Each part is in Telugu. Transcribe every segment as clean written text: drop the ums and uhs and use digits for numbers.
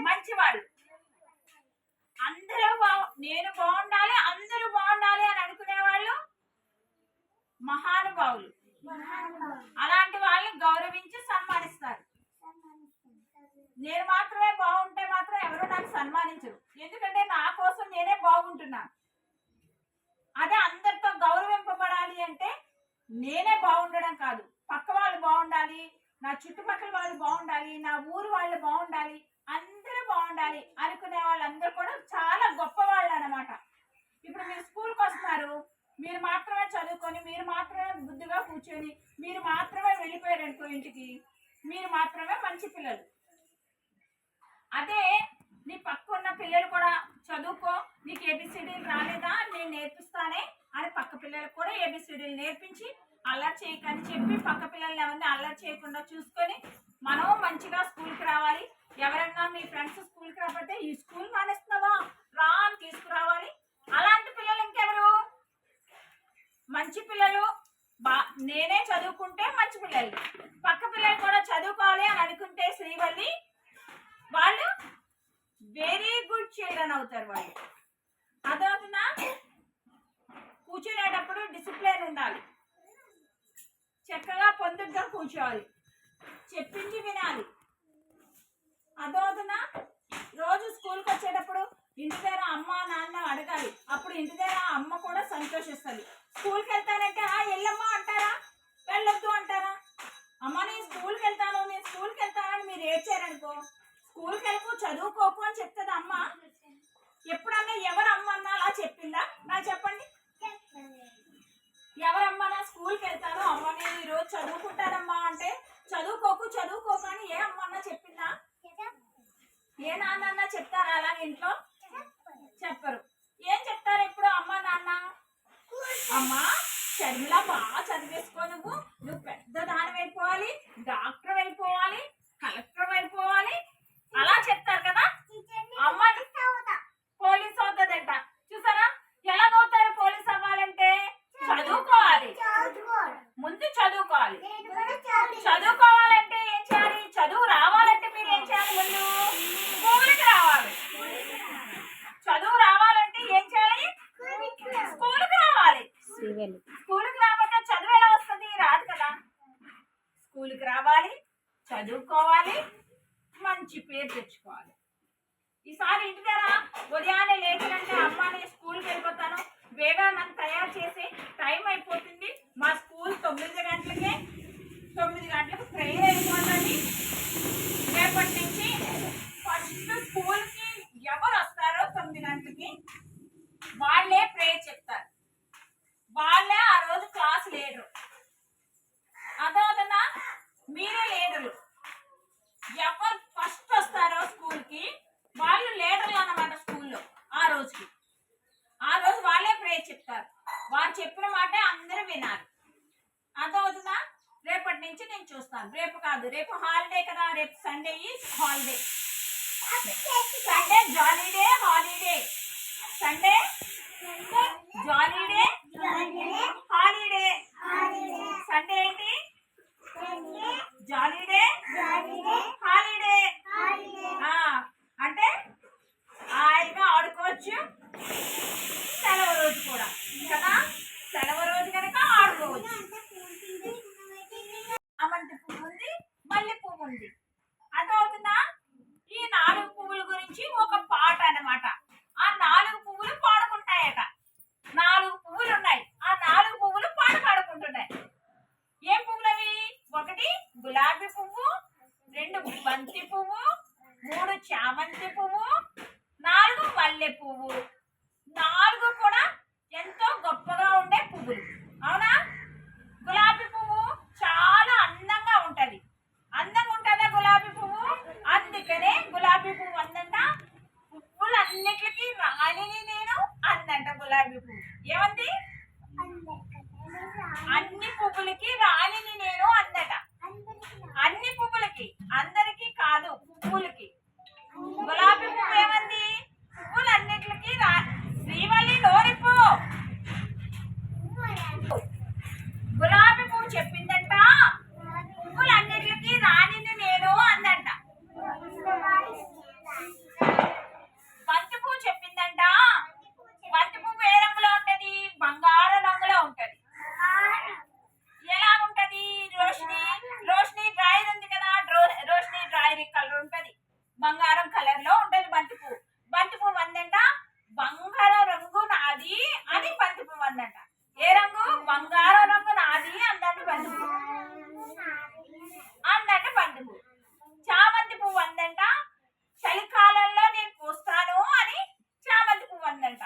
మంచివాళ్ళు. అందరూ నేను బాగుండాలి, అందరూ బాగుండాలి అని అనుకునే వాళ్ళు మహానుభావులు. అలాంటి వాళ్ళని గౌరవించి సన్మానిస్తారు. నేను మాత్రమే బాగుంటే మాత్రం ఎవరు నాకు సన్మానించరు. ఎందుకంటే నా కోసం నేనే బాగుంటున్నాను. అదే అందరితో గౌరవింపబడాలి అంటే నేనే బాగుండడం కాదు, పక్క వాళ్ళు బాగుండాలి, నా చుట్టుపక్కల వాళ్ళు బాగుండాలి, నా ఊరు వాళ్ళు బాగుండాలి, అందరూ బాగుండాలి అనుకునే వాళ్ళందరూ కూడా చాలా గొప్ప వాళ్ళు అన్నమాట. ఇప్పుడు మీరు స్కూల్కి వస్తున్నారు, మీరు మాత్రమే చదువుకొని, మీరు మాత్రమే బుద్ధిగా కూర్చొని, మీరు మాత్రమే వెళ్ళిపోయారు అనుకో ఇంటికి, మీరు మాత్రమే మంచి పిల్లలు. అదే నీ పక్కన్న పిల్లలు కూడా చదువుకో, నీకు ఏబిసిడీలు రాలేదా నేను నేర్పిస్తానే అని పక్క పిల్లలకు కూడా ఏబిసిడీలు నేర్పించి అల్లరి చేయకని చెప్పి పక్క పిల్లల్ని ఎవరిని అల్లరి చేయకుండా చూసుకొని మనం మంచిగా స్కూల్కి రావాలి. ఎవరన్నా మీ ఫ్రెండ్స్ స్కూల్కి రాకపోతే ఈ స్కూల్ మానేస్తున్నావా రా అని తీసుకురావాలి. అలాంటి పిల్లలు ఇంకెవరు? మంచి పిల్లలు. నేనే చదువుకుంటే మంచి పిల్లలు, పక్క పిల్లలు కూడా చదువుకోవాలి అని అనుకుంటే శ్రీవల్లి వాళ్ళు వెరీ గుడ్ చిల్డ్రన్ అవుతారు. వాళ్ళు అదవుతుందా? కూర్చునేటప్పుడు డిసిప్లిన్ ఉండాలి, చక్కగా పొందుగా కూర్చోవాలి, చెప్పింది వినాలి. అదవుతుందా? రోజు స్కూల్కి వచ్చేటప్పుడు ఇంటి దగ్గర అమ్మ నాన్న అడగాలి, అప్పుడు ఇంటి దగ్గర అమ్మ కూడా సంతోషిస్తుంది. స్కూల్కి వెళ్తానంటే వెళ్ళమ్మా అంటారా, వెళ్ళొద్దు అంటారా? అమ్మ నేను స్కూల్కి వెళ్తాను, నేను స్కూల్కి వెళ్తానని మీరు ఏడ్చారనుకో, స్కూల్కి వెళ్ళకు చదువుకోకు అని చెప్తుంది అమ్మ. ఎప్పుడన్నా ఎవరు అమ్మ అన్నా అలా చెప్పిందా? నాకు చెప్పండి. ఎవరమ్మా నా స్కూల్కి వెళ్తాను అమ్మ నేను ఈరోజు చదువుకుంటానమ్మా అంటే చదువుకోకు చదువుకోకు అని ఏ అమ్మ అన్నా చెప్పిందా? ఏ నాన్న చెప్తారా అలా ఇంట్లో? చెప్పరు. ఏం చెప్తారు ఇప్పుడు అమ్మ నాన్న? అమ్మా షర్మిల బాగా చదివేసుకో, నువ్వు పెద్ద దానం అయిపోవాలి, డాక్టర్ అయిపోవాలి, కలెక్టర్ అయిపోవాలి అలా చెప్తారు కదా. అమ్మ పోలీస్ అవుతుందంట. చూసారా ఎలా అవుతారు? పోలీస్ అవ్వాలంటే చదువుకోవాలి, ముందు చదువుకోవాలి. చదువుకోవాలంటే ఏం చేయాలి? చదువు రావాలంటే మీరు ఏం చేయాలి? ముందు స్కూల్కి రావాలి. చదువు రావాలంటే ఏం చేయాలి? స్కూల్కి రావాలి. స్కూల్కి రాకపోతే చదువు ఎలా వస్తుంది? రాదు కదా. స్కూల్కి రావాలి, చదువుకోవాలి, మంచి పేరు తెచ్చుకోవాలి. ఈసారి ఇంటి దగ్గర ఉదయాన్నే లేచినంటే అమ్మ నేను స్కూల్కి వెళ్ళిపోతాను, వేగా నన్ను తయారు చేసి టైం అయిపోతుంది, మా స్కూల్ 9 గంటలకే, 9 గంటలకు ప్రేయర్ అయిపోతుంది. రేపటి నుంచి ఫస్ట్ స్కూల్కి ఎవరు వస్తారో 9 గంటలకి వాళ్ళే ప్రేయర్ చెప్తారు, వాళ్ళే ఆ రోజు క్లాస్ లీడరు. అదవుతుందా? మీరే లీడరు. ఎవరు ఫస్ట్ వస్తారో స్కూల్కి వాళ్ళు లీడర్లు అన్నమాట స్కూల్లో. ఆ రోజు వాళ్ళే ప్రేయర్ చెప్తారు. వారు చెప్పిన మాట అందరూ వినాలి. అదవుతుందా? రేపటి నుంచి నేను చూస్తాను. రేపు కాదు, రేపు హాలిడే కదా, రేపు Sunday is holiday. Sunday jolly day, holiday. Sunday jolly day, holiday. Sunday ఏంటి? Jolly day, holiday. అంటే హాయిగా ఆడుకోవచ్చు. సెలవు రోజు కూడా కదా, సెలవు రోజు కనుక ఆడుకోవచ్చు. అమంతి పువ్వు ఉంది, మల్లె పువ్వు ఉంది. అదవుతుందా? ఈ 4 పువ్వుల గురించి ఒక పాట అన్నమాట. ఆ 4 పువ్వులు పాడుకుంటాయట. 4 పువ్వులు ఉన్నాయి, ఆ 4 పువ్వులు పాట పాడుకుంటున్నాయి. ఏం పువ్వులు అవి? 1 గులాబీ పువ్వు, 2 బంతి పువ్వు, 3 చామంతి పువ్వు, 4 మల్లె పువ్వు. 4 కూడా ఎంతో గొప్పగా ఉండే పువ్వులు. అవునా? గులాబీ పువ్వు చాలా అందంగా ఉంటది. అందంగా ఉంటుందా గులాబీ పువ్వు? అందుకనే గులాబీ పువ్వు అందంట. పువ్వులన్నిటికీ రాణిని నేను అందంట గులాబీ పువ్వు. ఏమంది? అన్ని పువ్వులకి రాణిని నేను అందట. అన్ని పువ్వులకి, అందరికి కాదు, పువ్వులకి. గులాబీ పువ్వు ఏమంది? పువ్వులన్నిటికీ శ్రీవల్లి నోరిపు. గులాబీ పువ్వు చెప్పిందంట పువ్వులన్నిటికీ రాణిని నేను అందంట. బంగారం రంగు నాది అందండి బంతి పువ్వు. అందండి బంతి పువ్వు. చామంతి పువ్వు అందంట చలికాలంలో నేను పూస్తాను అని చామంతి పువ్వు అందంట.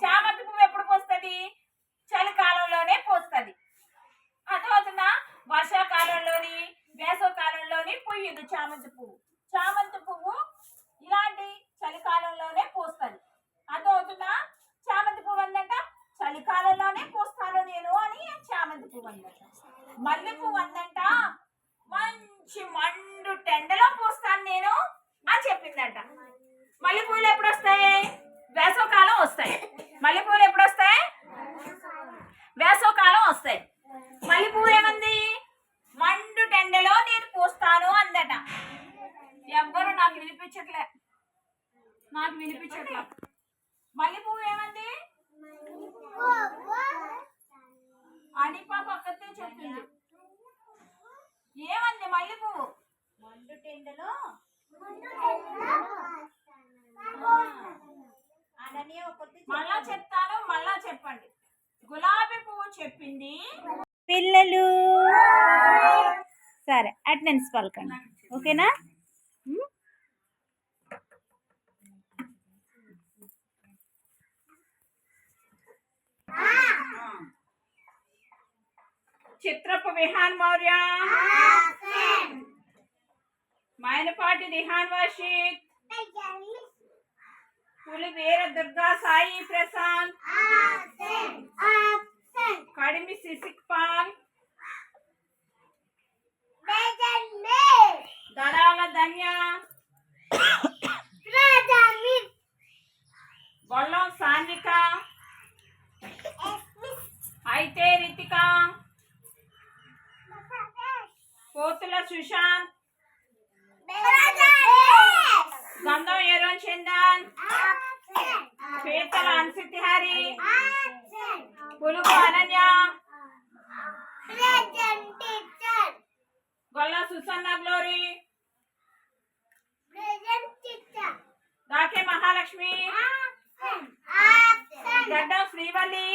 చామంతి పువ్వు ఎప్పుడు పూస్తుంది? చలికాలంలోనే పూస్తుంది. అర్థమవుతుందా? వర్షాకాలంలోని వేసవకాలంలోని పూయదు చామంతి పువ్వు. చామంతి పువ్వు ఇలాంటి చలికాలంలోనే పూస్తుంది. అర్థమవుతుందా? చామంతి పువ్వు అందంట చలికాలంలోనే పూస్తాను నేను అని చామంతి పువ్వు అందంట. మల్లె పువ్వు అందంట మంచి మండు టెండలో పూస్తాను నేను అని చెప్పిందంట. మల్లెపూలు ఎప్పుడు వస్తాయి? వేసవకాలం వస్తాయి. మల్లెపూలు ఎప్పుడు వస్తాయి? వేసవకాలం వస్తాయి. మల్లెపూలు ఏమంది? మండు టెండలో నేను పూస్తాను అందట. ఎవ్వరు నాకు వినిపించట్లే. మల్లెపువ్వు ఏమంది? అని పాప అక్కడితో చెప్తుంది. ఏమంది మల్లెపువ్వు? మండు టెండలో మళ్ళా చెప్తాను, మళ్ళా చెప్పండి. గులాబీ పువ్వు చెప్పింది. పిల్లలు సరే అటెండెన్స్ పలకండి. ఓకేనా? చిత్రపు విహాన్ మౌర్య, మైనపాటి రిహాన్ వర్షిత్, పులి వీర దుర్గా సాయి ప్రశాంత్, కడిమి సిసిక్ పాల్, దడాల ధన్య, బొల్లం సాన్విక, అయితే రితిక, కోతుల సుశాంత్, గంధం ఎరోన్ చందన్, పీతల అన్సితిహారి, పులుగు అనన్య, గొల్ల సుసన్న గ్లోరీ, రాకే మహాలక్ష్మి, గడ్డం శ్రీవల్లి,